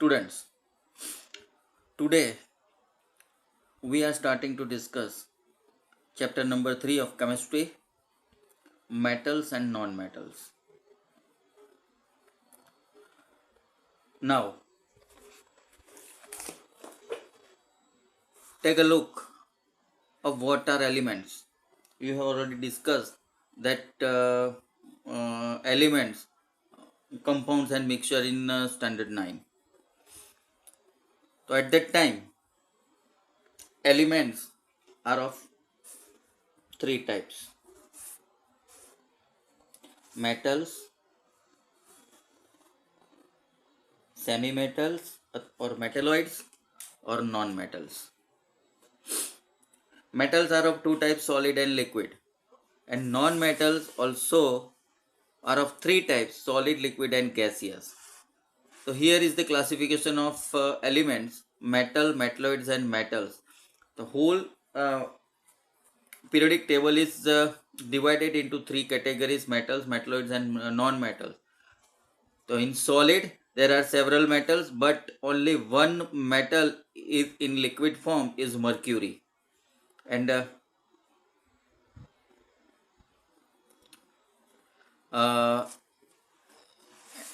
Students, today we are starting to discuss chapter number 3 of chemistry, metals and non-metals. Now, take a look of what are elements. You have already discussed that elements, compounds and mixture in standard 9. So at that time, elements are of three types: metals, semi-metals or metalloids, or non-metals. Metals are of two types, solid and liquid, and non-metals also are of three types, solid, liquid and gaseous. So here is the classification of elements: metal, metalloids and metals. The whole periodic table is divided into three categories: metals, metalloids and non-metals. So in solid there are several metals, but only one metal is in liquid form is mercury. And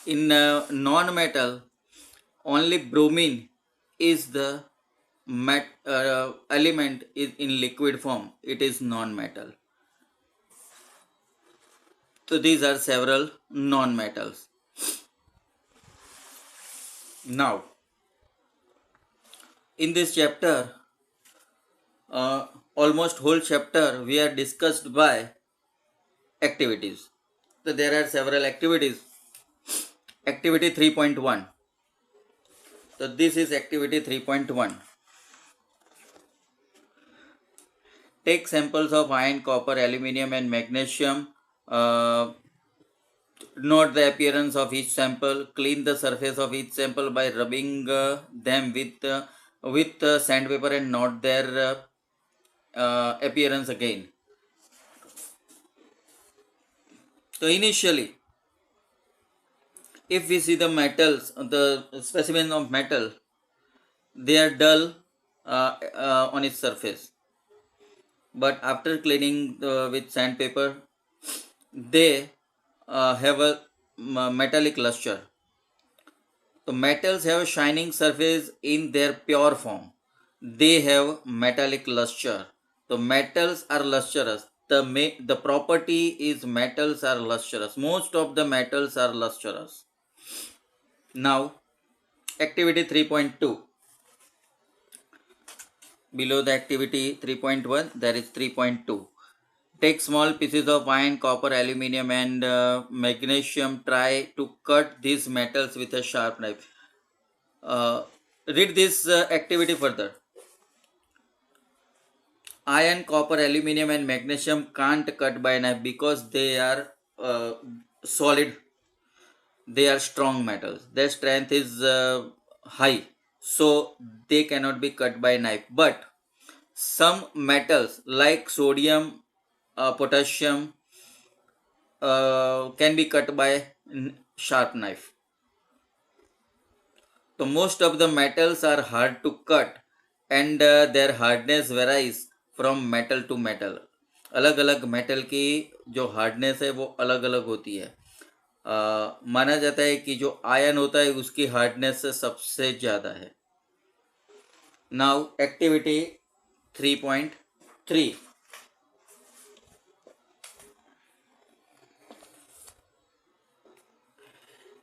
in non-metal, only bromine is the element is in liquid form. It is non-metal. So these are several non-metals. Now, in this chapter, almost whole chapter we are discussed by activities. So there are several activities. Activity 3.1. So this is activity 3.1. Take samples of iron, copper, aluminium and magnesium. Note the appearance of each sample. Clean the surface of each sample by rubbing them with sandpaper and note their appearance again. So initially, if we see the metals, the specimen of metal, they are dull on its surface. But after cleaning with sandpaper, they have a metallic luster. So metals have a shining surface in their pure form. They have metallic luster. So metals are lustrous. The property is metals are lustrous. Most of the metals are lustrous. Now, activity 3.2. Below the activity 3.1, there is 3.2. Take small pieces of iron, copper, aluminium and magnesium. Try to cut these metals with a sharp knife. Read this activity further. Iron, copper, aluminium and magnesium can't cut by knife because they are solid. They are strong metals. Their strength is high, so they cannot be cut by knife. But some metals like sodium, potassium can be cut by sharp knife. So most of the metals are hard to cut and their hardness varies from metal to metal. अलग अलग metal की जो hardness है वो अलग अलग होती है. माना जाता है कि जो आयन होता है उसकी हार्डनेस सबसे ज़्यादा है. Now activity 3.3.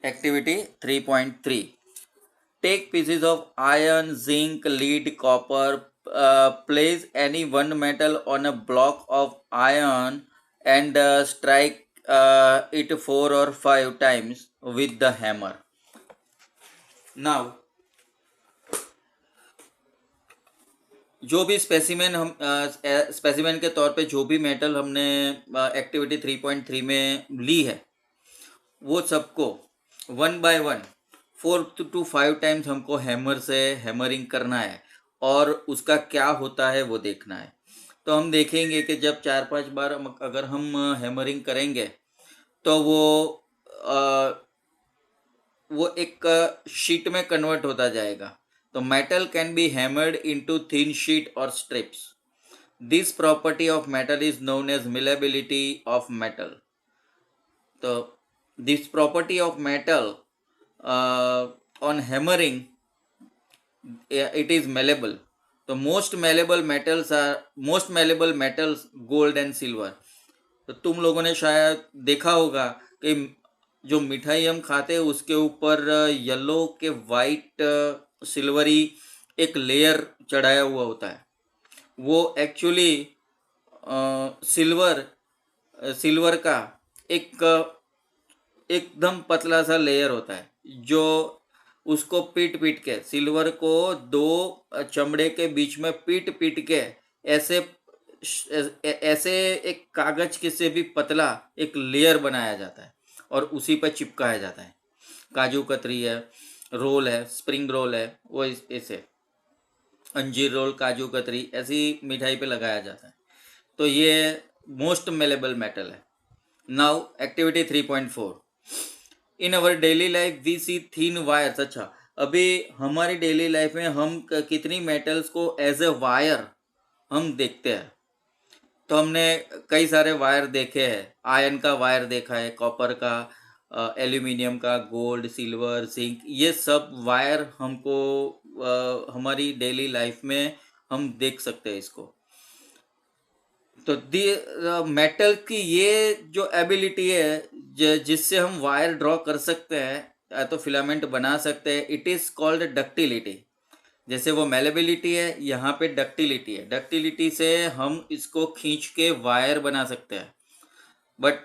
Activity 3.3. Take pieces of iron, zinc, lead, copper. Place any one metal on a block of iron and strike it 4 or 5 times with the hammer. Now, जो भी स्पेसिमेन हम specimen के तौर पे जो भी मेटल हमने activity 3.3 में ली है वो सबको 1 by 1 4 to 5 टाइम्स हमको हैमर से हैमरिंग करना है और उसका क्या होता है वो देखना है. तो हम देखेंगे कि जब 4-5 बार अगर हम हैमरिंग करेंगे तो वो एक शीट में कन्वर्ट होता जाएगा। तो metal can be hammered into thin sheet और strips. This property of metal is known as malleability of metal. तो this property of metal on hammering, it is malleable. तो most malleable metals gold and silver. तो तुम लोगों ने शायद देखा होगा कि जो मिठाई हम खाते हैं उसके ऊपर येलो के वाइट सिल्वरी एक लेयर चढ़ाया हुआ होता है। वो एक्चुअली सिल्वर का एक एकदम पतला सा लेयर होता है, जो उसको पीट पीट के, सिल्वर को दो चमड़े के बीच में पीट पीट के ऐसे ऐसे एक कागज के से भी पतला एक लेयर बनाया जाता है और उसी पर चिपकाया जाता है। काजू कतरी है, रोल है, स्प्रिंग रोल है, वो ऐसे अंजीर रोल, काजू कतरी ऐसी मिठाई पे लगाया जाता है। तो ये मोस्ट मेलेबल मेटल है। Now activity 3.4, in our daily life we see thin wires. अच्छा, अभी हमारी डेली लाइफ में हम कितनी मेटल्स को एज ए वायर हम देखते हैं। तो हमने कई सारे वायर देखे हैं। आयरन का वायर देखा है, कॉपर का, एल्यूमिनियम का, गोल्ड, सिल्वर, जिंक, ये सब वायर हमको हमारी डेली लाइफ में हम देख सकते हैं इसको। तो मेटल की ये जो एबिलिटी है जिससे हम वायर ड्रॉ कर सकते हैं, तो फिलामेंट बना सकते हैं, इट इज कॉल्ड डक्टिलिटी। जैसे वो मेलेबिलिटी है, यहाँ पे डक्टिलिटी है। डक्टिलिटी से हम इसको खींच के वायर बना सकते हैं। But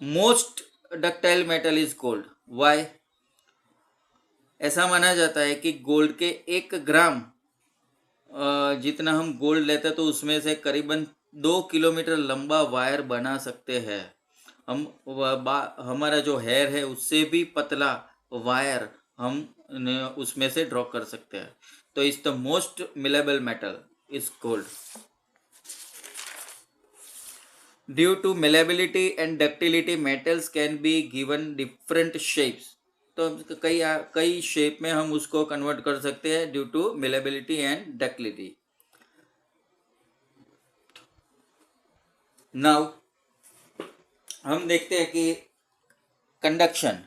most ductile metal is gold. Why? ऐसा माना जाता है कि गोल्ड के 1 ग्राम जितना हम गोल्ड लेते हैं तो उसमें से करीबन 2 किलोमीटर लंबा वायर बना सकते हैं हम। हमारा जो हेयर है उससे भी पतला वायर हम उसमें से ड्रॉ कर सकते हैं। तो is the most malleable metal is gold. Due to malleability and ductility metals can be given different shapes. तो कई शेप में हम उसको कन्वर्ट कर सकते हैं due to malleability and ductility. Now हम देखते हैं कि कंडक्शन,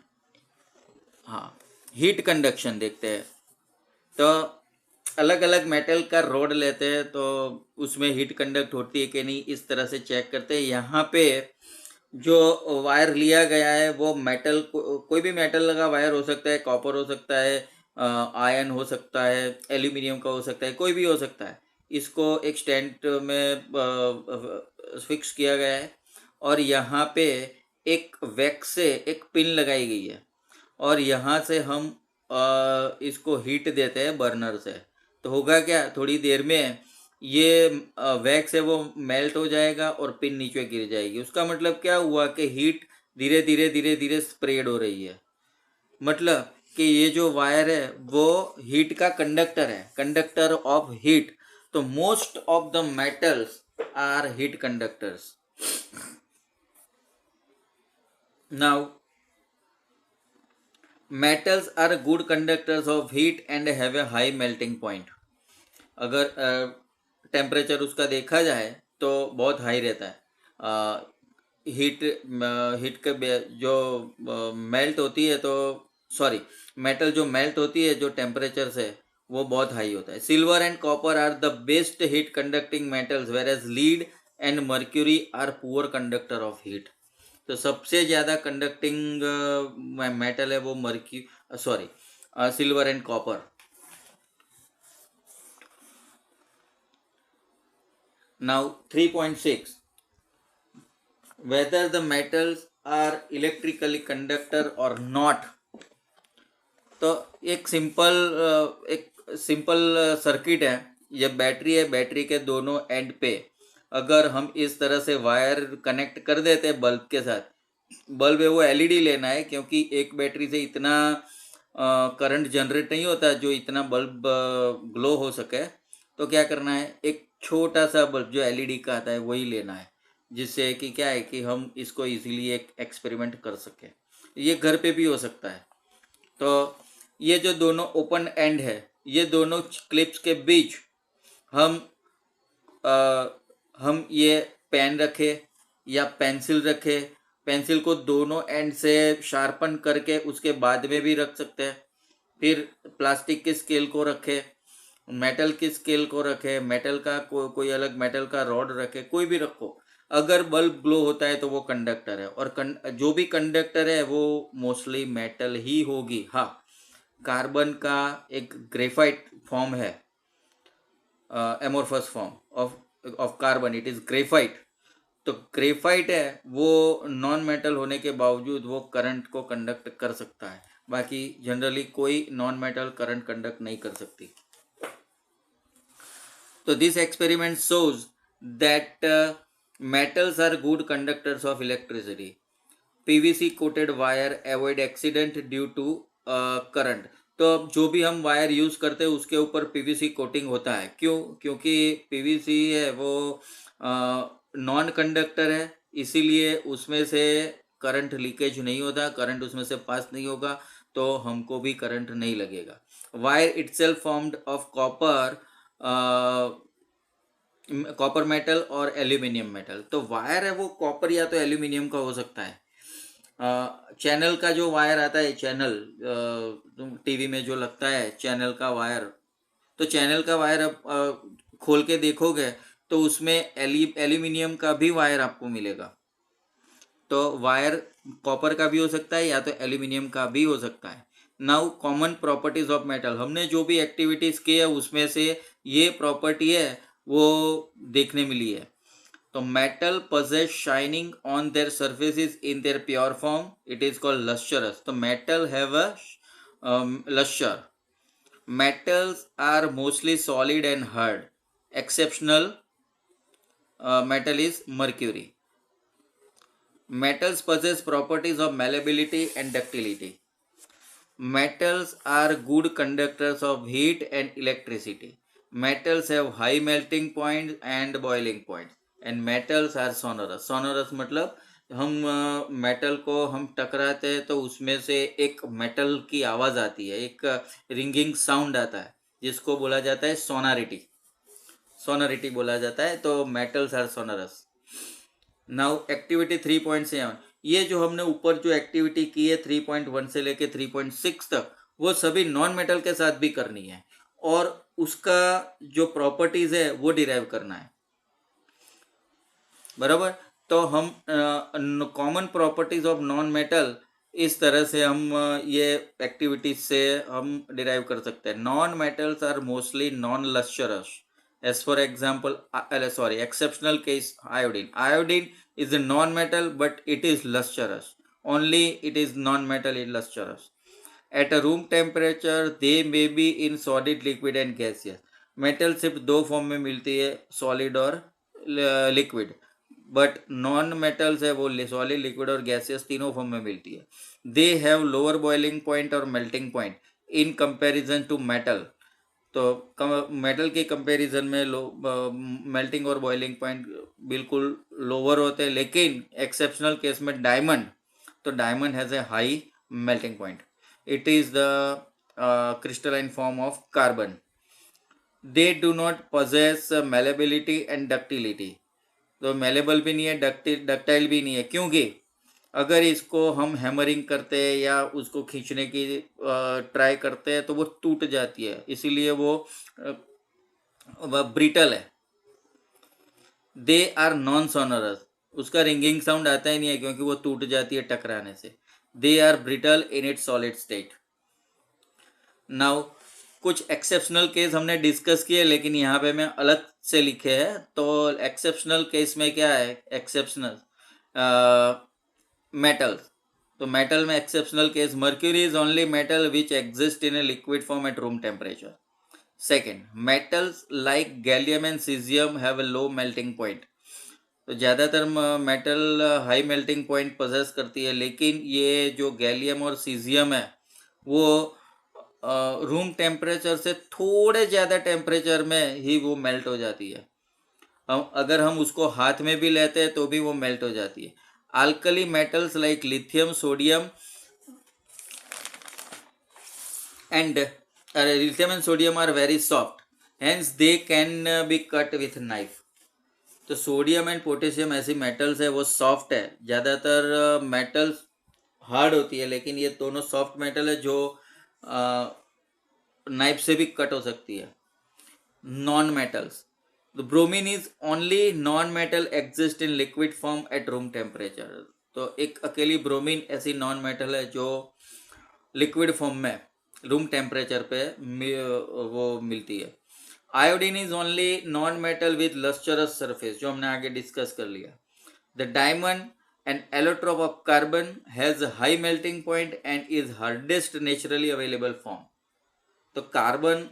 हाँ, हीट कंडक्शन देखते हैं। तो अलग अलग मेटल का रोड लेते हैं तो उसमें हीट कंडक्ट होती है कि नहीं, इस तरह से चेक करते हैं। यहाँ पे जो वायर लिया गया है वो मेटल, कोई भी मेटल लगा वायर हो सकता है, कॉपर हो सकता है, आयरन हो सकता है, एल्यूमिनियम का हो सकता है, कोई भी हो सकता है। इसको एक स्टैंड में फिक्स किया गया है और यहाँ पे एक वैक्स से एक पिन लगाई गई है और यहाँ से हम इसको हीट देते हैं बर्नर से। तो होगा क्या, थोड़ी देर में ये वैक्स है वो मेल्ट हो जाएगा और पिन नीचे गिर जाएगी। उसका मतलब क्या हुआ कि हीट धीरे धीरे धीरे धीरे स्प्रेड हो रही है। मतलब कि ये जो वायर है वो हीट का कंडक्टर है, कंडक्टर ऑफ हीट। तो most of the metals are heat conductors. Now metals are good conductors of heat and have a high melting point. अगर टेम्परेचर उसका देखा जाए तो बहुत हाई रहता है। हीट के जो मेल्ट होती है, तो सॉरी, मेटल जो मेल्ट होती है जो टेम्परेचर से, वो बहुत हाई होता है। Silver and copper are the best heat conducting metals, whereas lead and mercury are poor conductor of heat. तो सबसे ज़्यादा कंडक्टिंग मेटल है वो silver and copper. Now 3.6, whether the metals are electrically conductor or not। तो एक simple circuit है। ये battery है, बैटरी के दोनों एंड पे अगर हम इस तरह से वायर कनेक्ट कर देते हैं बल्ब के साथ, बल्ब है वो एलईडी लेना है क्योंकि एक बैटरी से इतना करंट जनरेट नहीं होता जो इतना बल्ब ग्लो हो सके। तो क्या करना है, एक छोटा सा बल्ब जो एलईडी का आता है वही लेना है, जिससे कि क्या है कि हम इसको इजीली एक एक्सपेरिमेंट कर सके। ये घर पे भी हो सकता है। तो ये जो दोनों ओपन एंड है, ये दोनों क्लिप्स के बीच हम हम ये पेन रखे या पेंसिल रखे, पेंसिल को दोनों एंड से शार्पन करके उसके बाद में भी रख सकते हैं। फिर प्लास्टिक के स्केल को रखे, मेटल की स्केल को रखे, मेटल का कोई अलग मेटल का रॉड रखे, कोई भी रखो। अगर बल्ब ग्लो होता है तो वो कंडक्टर है, और जो भी कंडक्टर है वो मोस्टली मेटल ही होगी। हाँ, कार्बन का एक ग्रेफाइट फॉर्म है, amorphous form of carbon, it is graphite. तो ग्रेफाइट है वो नॉन मेटल होने के बावजूद वो करंट को कंडक्ट कर सकता है, बाकी जनरली कोई नॉन मेटल करंट कंडक्ट नहीं कर सकती। So this experiment shows that metals are good conductors of electricity. PVC coated wire avoid accident due to current. तो अब जो भी हम वायर यूज करते हैं उसके ऊपर पीवीसी कोटिंग होता है। क्यों? क्योंकि पीवीसी है वो नॉन कंडक्टर है, इसीलिए उसमें से करंट लीकेज नहीं होता, करंट उसमें से पास नहीं होगा, तो हमको भी करंट नहीं लगेगा। Wire itself formed of copper metal और एल्यूमिनियम मेटल। तो वायर है वो कॉपर या तो एल्यूमिनियम का हो सकता है। चैनल का जो वायर आता है, चैनल टीवी में जो लगता है चैनल का वायर, तो चैनल का वायर अब खोल के देखोगे तो उसमें एल्यूमिनियम का भी वायर आपको मिलेगा। तो वायर कॉपर का भी हो सकता है या तो एल्यूमिनियम का भी हो सकता है। Now common properties of metal, हमने जो भी एक्टिविटीज की है उसमें से ये प्रॉपर्टी है वो देखने मिली है। तो metal possess shining on their surfaces in their pure form, it is called lustrous. तो metal have a luster. Metals are mostly solid and hard. Exceptional metal is mercury. Metals possess properties of malleability and ductility. Metals are good conductors of heat and electricity. Metals have high melting points and boiling points. And metals are sonorous. Sonorous मतलब हम metal को हम टकराते हैं तो उसमें से एक मेटल की आवाज़ आती है, एक रिंगिंग साउंड आता है, जिसको बोला जाता है सोनारिटी। सोनारिटी बोला जाता है। तो metals are sonorous. Now activity 3.7, ये जो हमने ऊपर जो एक्टिविटी की है 3.1 से लेके 3.6 तक, वो सभी नॉन मेटल के साथ भी करनी है और उसका जो प्रॉपर्टीज है वो डिराइव करना है, बराबर। तो हम common properties of non metal इस तरह से हम ये एक्टिविटीज से हम डिराइव कर सकते हैं। Non metals are mostly non lustrous, as for example exceptional case iodine. Iodine is a non-metal but it is lustrous, only it is non-metal in lustrous. At a room temperature they may be in solid, liquid and gaseous. Metal सिर्फ दो form में मिलती है, solid और liquid, but non metals है वो solid, liquid और gaseous तीनों फॉर्म में मिलती है। They have lower boiling point और melting point in comparison to metal. तो मेटल के कंपैरिजन में मेल्टिंग और बॉइलिंग पॉइंट बिल्कुल लोअर होते हैं, लेकिन एक्सेप्शनल केस में डायमंड, तो diamond has a high melting point. It is the crystalline form of carbon. They do not possess malleability and ductility. तो मेलेबल भी नहीं है, डक्टाइल भी नहीं है, क्योंकि अगर इसको हम हैमरिंग करते हैं या उसको खींचने की ट्राई करते हैं तो वो टूट जाती है, इसीलिए वो ब्रिटल है। दे आर नॉन सोनरस, उसका रिंगिंग साउंड आता ही नहीं है क्योंकि वो टूट जाती है टकराने से। They are brittle in its solid state. Now कुछ एक्सेप्शनल केस हमने डिस्कस किए, लेकिन यहाँ पे मैं अलग से लिखे हैं। तो एक्सेप्शनल केस में क्या है, एक्सेप्शनल मेटल्स, तो मेटल में exceptional case, mercury is only metal which exist in a liquid form at room temperature. Second, metals like gallium and caesium have a low melting point. तो ज़्यादातर metal high melting point possess करती है, लेकिन ये जो gallium और caesium है वो रूम टेम्परेचर से थोड़े ज़्यादा टेम्परेचर में ही वो मेल्ट हो जाती है। अगर हम उसको हाथ में भी लेते हैं तो भी वो मेल्ट हो जाती है। Alkali metals like lithium, sodium and lithium and sodium are very soft, hence they can be cut with knife. तो सोडियम एंड पोटेशियम ऐसी मेटल्स है वो सॉफ्ट है, ज़्यादातर मेटल्स हार्ड होती है, लेकिन ये दोनों सॉफ्ट मेटल है जो नाइफ से भी कट हो सकती है. Non metals, the bromine is only non metal exist in liquid form at room temperature. तो एक अकेली ब्रोमीन ऐसी नॉन मेटल है जो लिक्विड फॉर्म में रूम टेम्परेचर पे वो मिलती है. Iodine is only non metal with lustrous surface, जो हमने आगे डिस्कस कर लिया. The diamond and allotrope of carbon has high melting point and is hardest naturally available form. तो कार्बन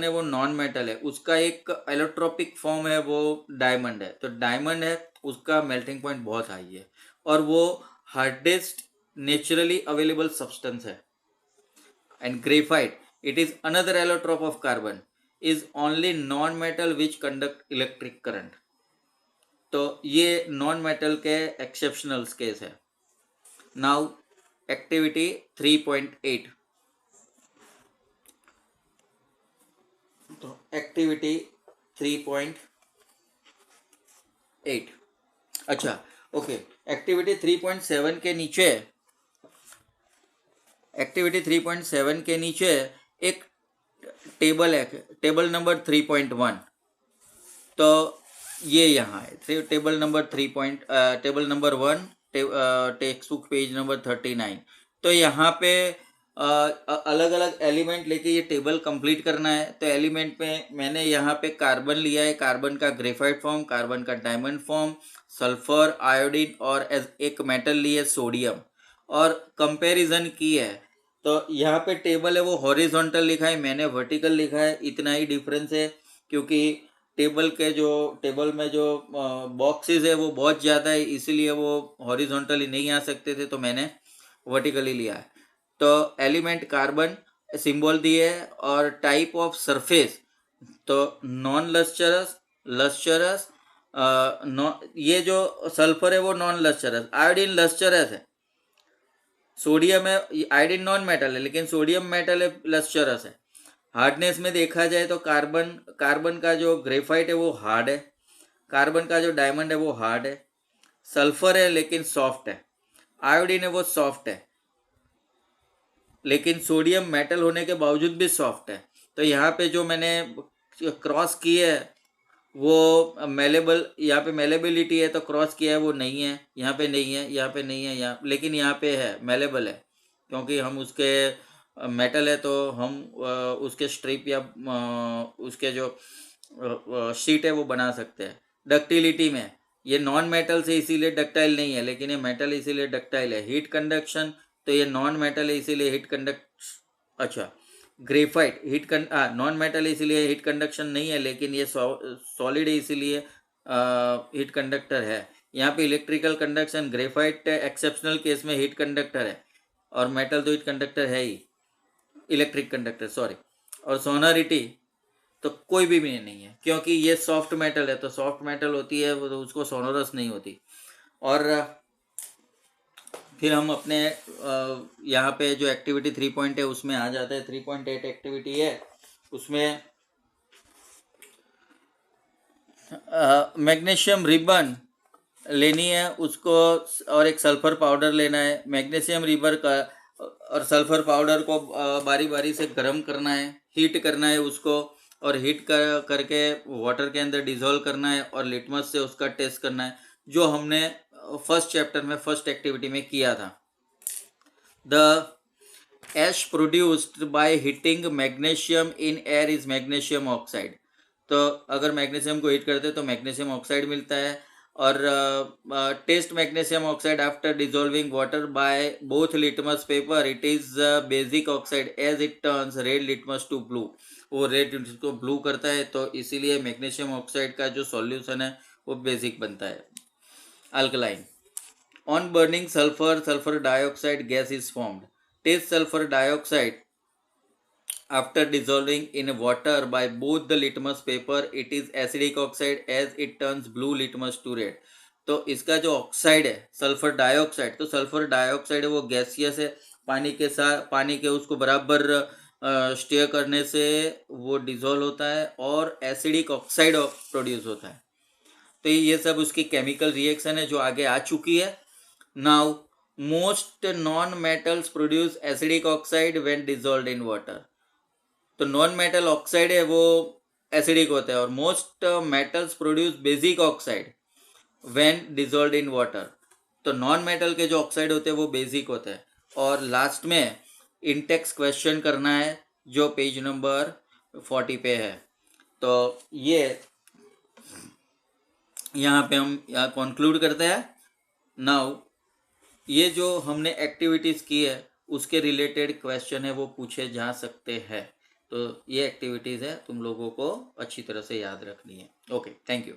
है वो नॉन मेटल है, उसका एक एलोट्रोपिक फॉर्म है वो डायमंड है. तो डायमंड है उसका मेल्टिंग पॉइंट बहुत हाई है और वो हार्डेस्ट नेचुरली अवेलेबल सब्सटेंस है. And graphite, it is another allotrope of carbon, is only non metal which conduct electric current. तो ये नॉन मेटल के एक्सेप्शनल केस है. Now activity 3.8. तो एक्टिविटी 3.8. अच्छा ओके, एक्टिविटी 3.7 के नीचे, एक्टिविटी 3.7 के नीचे एक टेबल है, टेबल नंबर 3.1. तो ये यहाँ है table number table number 1, text book page number 39. तो यहाँ पे अलग अलग एलिमेंट लेके ये टेबल कंप्लीट करना है. तो एलिमेंट में मैंने यहाँ पे कार्बन लिया है, कार्बन का ग्रेफाइट फॉर्म, कार्बन का डायमंड फॉर्म, सल्फर, आयोडीन और एक मेटल ली है सोडियम, और कंपैरिजन की है. तो यहाँ पे टेबल है वो हॉरिजॉन्टल लिखा है, मैंने वर्टिकल लिखा है. इतना ही डिफरेंस है क्योंकि टेबल में जो बॉक्सेस है वो बहुत ज़्यादा है, इसीलिए वो हॉरिजॉन्टली नहीं आ सकते थे, तो मैंने वर्टिकली लिया है. तो एलिमेंट कार्बन सिंबल दिए है और टाइप ऑफ सरफेस तो नॉन लस्चरस, लस्चरस, ये जो सल्फर है वो नॉन लस्चरस, आयोडीन लस्चरस है, सोडियम है, आयोडीन नॉन मेटल है लेकिन सोडियम मेटल है, लस्चरस है. हार्डनेस में देखा जाए तो कार्बन का जो ग्रेफाइट है वो हार्ड है, कार्बन का जो डायमंड है वो हार्ड है, सल्फर है लेकिन सॉफ्ट है, आयोडीन है वो सॉफ्ट है, लेकिन सोडियम मेटल होने के बावजूद भी सॉफ्ट है. तो यहाँ पे जो मैंने क्रॉस की है वो मेलेबल, यहाँ पे मेलेबिलिटी है तो क्रॉस किया है वो नहीं है, यहाँ पे नहीं है, यहाँ पे नहीं है, यहाँ लेकिन यहाँ पे है, मेलेबल है, क्योंकि हम उसके मेटल है तो हम उसके स्ट्रिप या उसके जो शीट है वो बना सकते हैं. डक्टिलिटी में ये नॉन मेटल से इसीलिए डक्टाइल नहीं है, लेकिन ये मेटल इसीलिए डक्टाइल है. हीट कंडक्शन, तो ये नॉन मेटल है इसीलिए हीट कंडक्ट, अच्छा ग्रेफाइट नॉन मेटल इसीलिए हीट कंडक्शन नहीं है, लेकिन ये सॉलिड है इसीलिए हीट कंडक्टर है. यहाँ पे electrical conduction, graphite exceptional case में हीट कंडक्टर है और मेटल तो हीट कंडक्टर है ही, इलेक्ट्रिक कंडक्टर सॉरी. और सोनरिटी तो कोई भी नहीं है क्योंकि ये सॉफ्ट मेटल है, तो सॉफ्ट मेटल होती है वो तो उसको सोनोरस नहीं होती. और फिर हम अपने यहाँ पे जो एक्टिविटी 3 पॉइंट है उसमें आ जाते हैं. 3.8 एक्टिविटी है, उसमें मैग्नीशियम रिबन लेनी है उसको और एक सल्फर पाउडर लेना है. मैग्नीशियम रिबन का और सल्फर पाउडर को बारी बारी से गर्म करना है, हीट करना है उसको, और हीट करके वाटर के अंदर डिजोल्व करना है और लिटमस से उसका टेस्ट करना है, जो हमने फर्स्ट चैप्टर में फर्स्ट एक्टिविटी में किया था. The ash produced by heating magnesium in air is magnesium oxide. तो अगर मैग्नीशियम को हीट करते हैं तो मैग्नीशियम ऑक्साइड मिलता है. और test magnesium oxide after dissolving water by both litmus paper, it is basic oxide as it turns red litmus to blue. वो रेड को ब्लू करता है, तो इसीलिए मैग्नीशियम ऑक्साइड का जो सॉल्यूशन है वो बेसिक बनता है, alkaline. On burning sulfur, sulfur dioxide gas is formed. Taste sulfur dioxide after dissolving in water by both the litmus paper, it is acidic oxide as it turns blue litmus to red. तो इसका जो oxide है sulphur dioxide, तो sulphur dioxide है वो gaseous है, पानी के साथ, पानी के उसको बराबर स्टेयर करने से वो डिजोल्व होता है और एसिडिक ऑक्साइड प्रोड्यूस होता है। तो ये सब उसकी केमिकल रिएक्शन है जो आगे आ चुकी है। Now most non metals produce acidic oxide when dissolved in water. तो नॉन मेटल ऑक्साइड है वो एसिडिक होता है और most metals produce basic oxide when dissolved in water. तो नॉन मेटल के जो ऑक्साइड होते हैं वो बेसिक होते हैं। और लास्ट में इंटेक्स क्वेश्चन करना है जो पेज नंबर 40 पे है। तो ये यहाँ पे हम यहाँ कंक्लूड करते हैं। नाउ ये जो हमने एक्टिविटीज़ की है उसके रिलेटेड क्वेश्चन है वो पूछे जा सकते हैं। तो ये एक्टिविटीज़ है, तुम लोगों को अच्छी तरह से याद रखनी है। Okay, thank you.